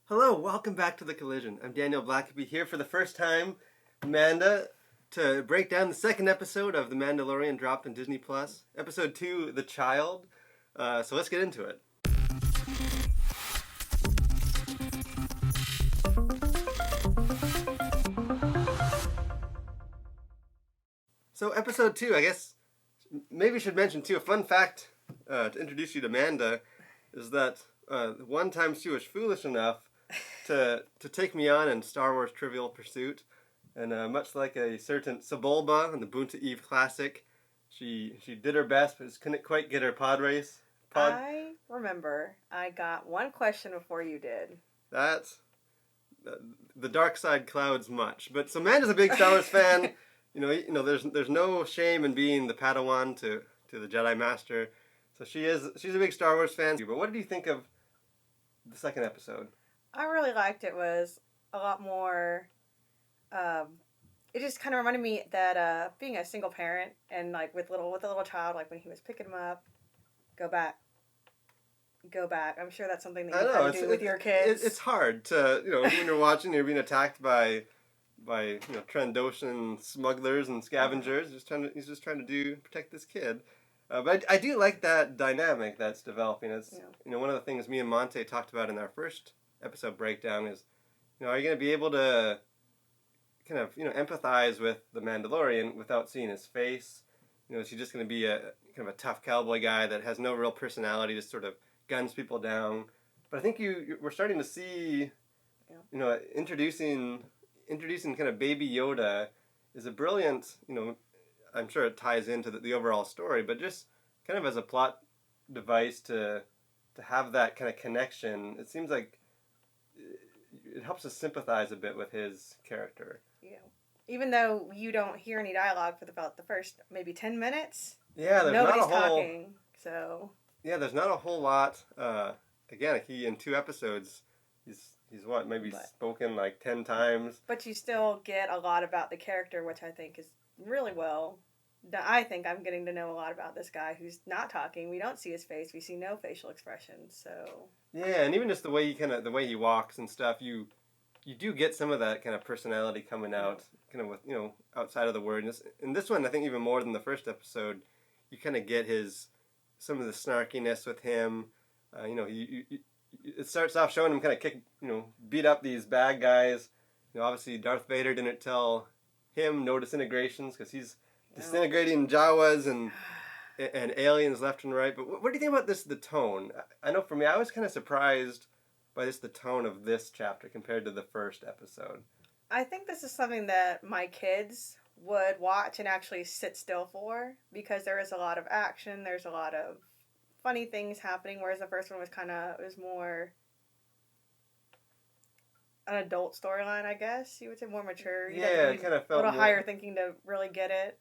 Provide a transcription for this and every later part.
Hello, welcome back to The Collision. I'm Daniel Blackaby here for the first time, Manda, to break down the second episode of The Mandalorian dropped in Disney+. Episode 2, The Child. So let's get into it. So episode 2, I guess, maybe we should mention too, a fun fact to introduce you to Manda is that one time she was foolish enough to take me on in Star Wars Trivial Pursuit, and much like a certain Sebulba in the Boonta Eve Classic, she did her best, but just couldn't quite get her pod race. I remember I got one question before you did. That's the dark side clouds much, but so Amanda's a big Star Wars fan. You know, there's no shame in being the Padawan to the Jedi Master. So she's a big Star Wars fan. But what did you think of the second episode? I really liked it. Was a lot more. It just kind of reminded me that being a single parent and like with a little child, like when he was picking him up, go back. I'm sure that's something that you kind of do with your kids. It's hard to when you're watching, you're being attacked by Trandoshan smugglers and scavengers. He's just trying to protect this kid. But I do like that dynamic that's developing. It's one of the things me and Monte talked about in our first episode breakdown is, are you going to be able to kind of empathize with the Mandalorian without seeing his face? Is he just going to be a kind of a tough cowboy guy that has no real personality, just sort of guns people down? But I think we're starting to see, introducing kind of Baby Yoda is a brilliant, I'm sure it ties into the overall story, but just kind of as a plot device to have that kind of connection, it seems like it helps us sympathize a bit with his character. Yeah. Even though you don't hear any dialogue for about the first maybe 10 minutes. Yeah, nobody's talking. So. Yeah, there's not a whole lot. Again, he in 2 episodes, he's spoken like 10 times. But you still get a lot about the character, which I think is really well. I think I'm getting to know a lot about this guy who's not talking. We don't see his face. We see no facial expressions. So yeah, and even just the way he walks and stuff, you do get some of that kind of personality coming out, kind of with outside of the word. In this one, I think even more than the first episode, you kind of get some of the snarkiness with him. It starts off showing him kind of beat up these bad guys. Obviously Darth Vader didn't tell him no disintegrations because he's disintegrating Jawas and aliens left and right. But what do you think about the tone? I know for me, I was kind of surprised by the tone of this chapter compared to the first episode. I think this is something that my kids would watch and actually sit still for, because there is a lot of action, there's a lot of funny things happening, whereas the first one was more an adult storyline, I guess you would say, more mature. It kind of felt a little higher thinking to really get it.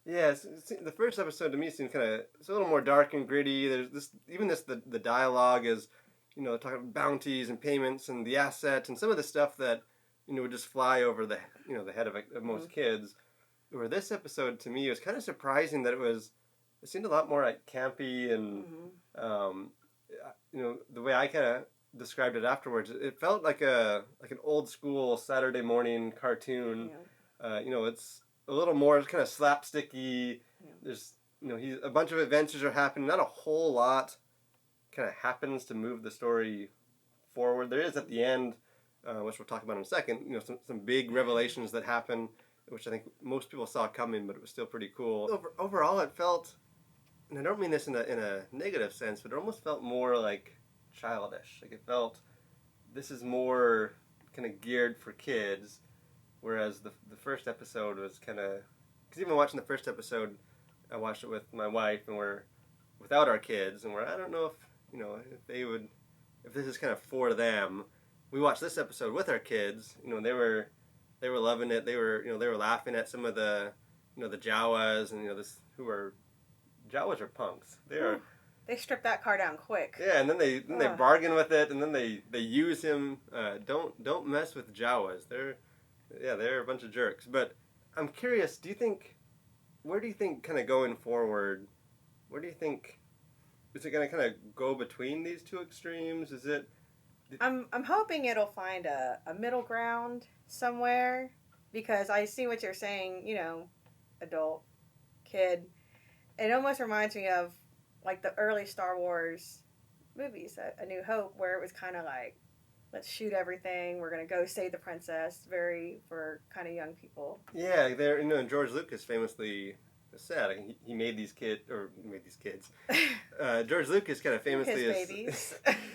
Yeah, the first episode to me seemed it's a little more dark and gritty. There's the dialogue is, talking about bounties and payments and the assets and some of the stuff that, would just fly over the head of most kids. Where this episode to me was kind of surprising that it seemed a lot more like campy and, the way I kind of described it afterwards, it felt like an old school Saturday morning cartoon. Yeah. It's a little more kind of slapsticky. Yeah. There's, a bunch of adventures are happening. Not a whole lot kind of happens to move the story forward. There is at the end, which we'll talk about in a second, some big revelations that happen, which I think most people saw coming, but it was still pretty cool. Overall, it felt, and I don't mean this in a negative sense, but it almost felt more like childish. Like it felt, this is more kind of geared for kids. Whereas the first episode was kind of... Because even watching the first episode, I watched it with my wife, and we're without our kids, and I don't know if they would... If this is kind of for them. We watched this episode with our kids, they were loving it. They were laughing at some of the, the Jawas, and, Jawas are punks. They stripped that car down quick. Yeah, and then they bargain with it, and then they use him. Don't mess with Jawas. They're a bunch of jerks. But I'm curious, where do you think kind of going forward, is it going to kind of go between these two extremes? Do I'm hoping it'll find a middle ground somewhere, because I see what you're saying, adult, kid. It almost reminds me of like the early Star Wars movies, A New Hope, where it was kind of like, let's shoot everything, we're going to go save the princess, very for kind of young people. Yeah, George Lucas famously said he made these kids. George Lucas kind of famously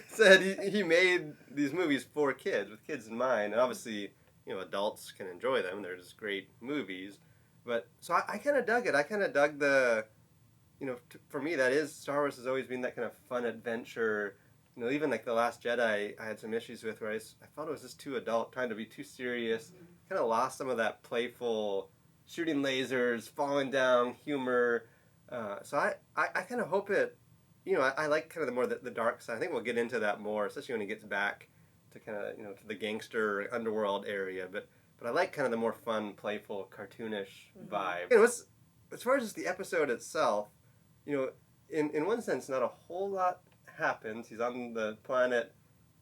said he made these movies for kids, with kids in mind, and obviously, adults can enjoy them. They're just great movies. But so I kind of dug it. I kind of dug the, for me, that is, Star Wars has always been that kind of fun adventure. Even like The Last Jedi, I had some issues with where I felt it was just too adult, trying to be too serious. Kind of lost some of that playful shooting lasers, falling down humor. So I kind of hope it, I like kind of the more the dark side. I think we'll get into that more, especially when he gets back to kind of, to the gangster underworld area. But I like kind of the more fun, playful, cartoonish vibe. As far as just the episode itself, in one sense, not a whole lot happens. He's on the planet,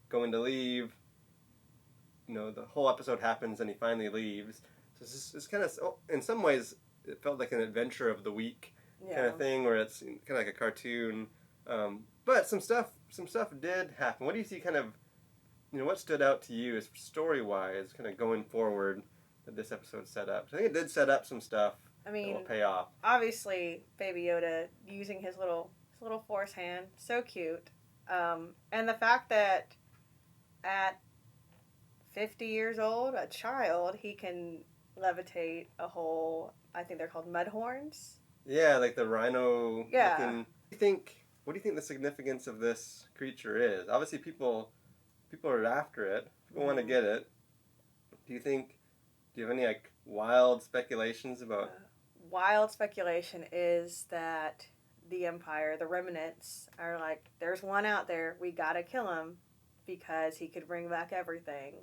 going to leave. The whole episode happens, and he finally leaves. So it's kind of, in some ways, it felt like an adventure of the week kind of thing, where it's kind of like a cartoon. But some stuff did happen. What do you see kind of, what stood out to you as story-wise, kind of going forward, that this episode set up? So I think it did set up some stuff that will pay off. Obviously, Baby Yoda using his little force hand, so cute. And the fact that at 50 years old, a child, he can levitate a whole, I think they're called mud horns. Yeah, like the rhino. Yeah. What do you think the significance of this creature is? Obviously, people are after it. People want to get it. Do you have any like wild speculations about? Wild speculation is that the Empire, the remnants, are like, there's one out there, we gotta kill him, because he could bring back everything.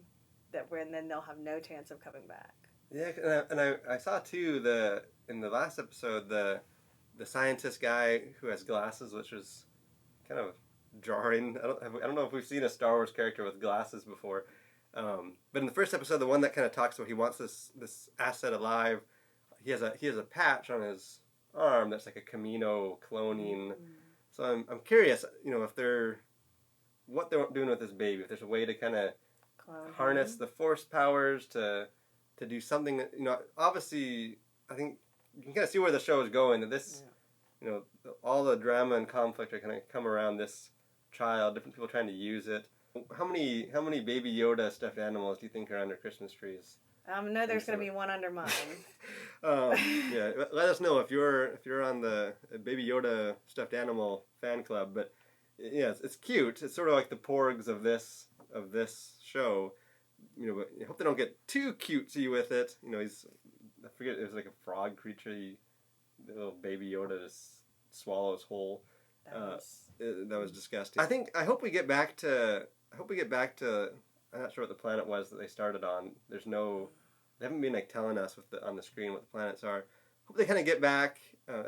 Then they'll have no chance of coming back. Yeah, and I saw too in the last episode the scientist guy who has glasses, which was kind of jarring. I don't know if we've seen a Star Wars character with glasses before, but in the first episode, the one that kind of talks about he wants this asset alive, he has a patch on his arm that's like a Camino cloning. So I'm curious, if what they're doing with this baby, if there's a way to kind of harness the force powers to do something that, obviously I think you can kind of see where the show is going, that this, all the drama and conflict are going to come around this child, different people trying to use it. How many Baby Yoda stuffed animals do you think are under Christmas trees? No, there's going to be one under mine. Yeah, let us know if you're on the Baby Yoda stuffed animal fan club. But yeah, it's cute. It's sort of like the porgs of this show. But I hope they don't get too cutesy with it. I forget, it was like a frog creature. The little Baby Yoda just swallows whole. That was disgusting. I hope we get back to. I'm not sure what the planet was that they started on. They haven't been like telling us on the screen what the planets are. Hope they kind of get back.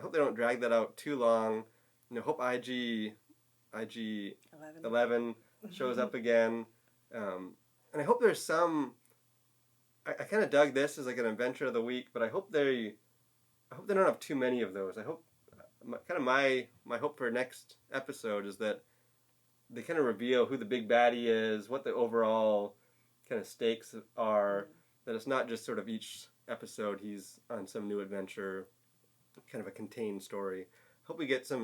Hope they don't drag that out too long. Hope IG 11 shows up again. And I hope there's some. I kind of dug this as like an adventure of the week, but I hope they don't have too many of those. I hope my hope for next episode is that they kind of reveal who the big baddie is, what the overall kind of stakes are. That it's not just sort of each episode he's on some new adventure, kind of a contained story. Hope we get at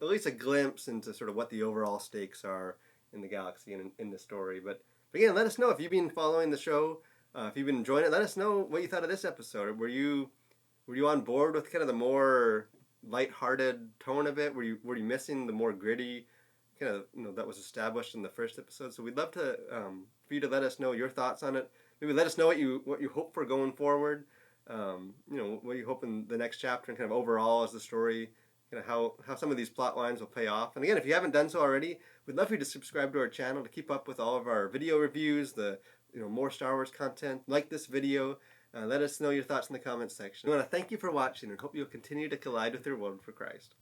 least a glimpse into sort of what the overall stakes are in the galaxy and in the story. But again, let us know if you've been following the show, if you've been enjoying it. Let us know what you thought of this episode. Were you on board with kind of the more lighthearted tone of it? Were you missing the more gritty kind of that was established in the first episode? So we'd love to for you to let us know your thoughts on it. Maybe let us know what you hope for going forward. What you hope in the next chapter and kind of overall as the story, kind of how some of these plot lines will pay off. And again, if you haven't done so already, we'd love for you to subscribe to our channel to keep up with all of our video reviews, the more Star Wars content. Like this video. Let us know your thoughts in the comments section. We want to thank you for watching and hope you'll continue to collide with your world for Christ.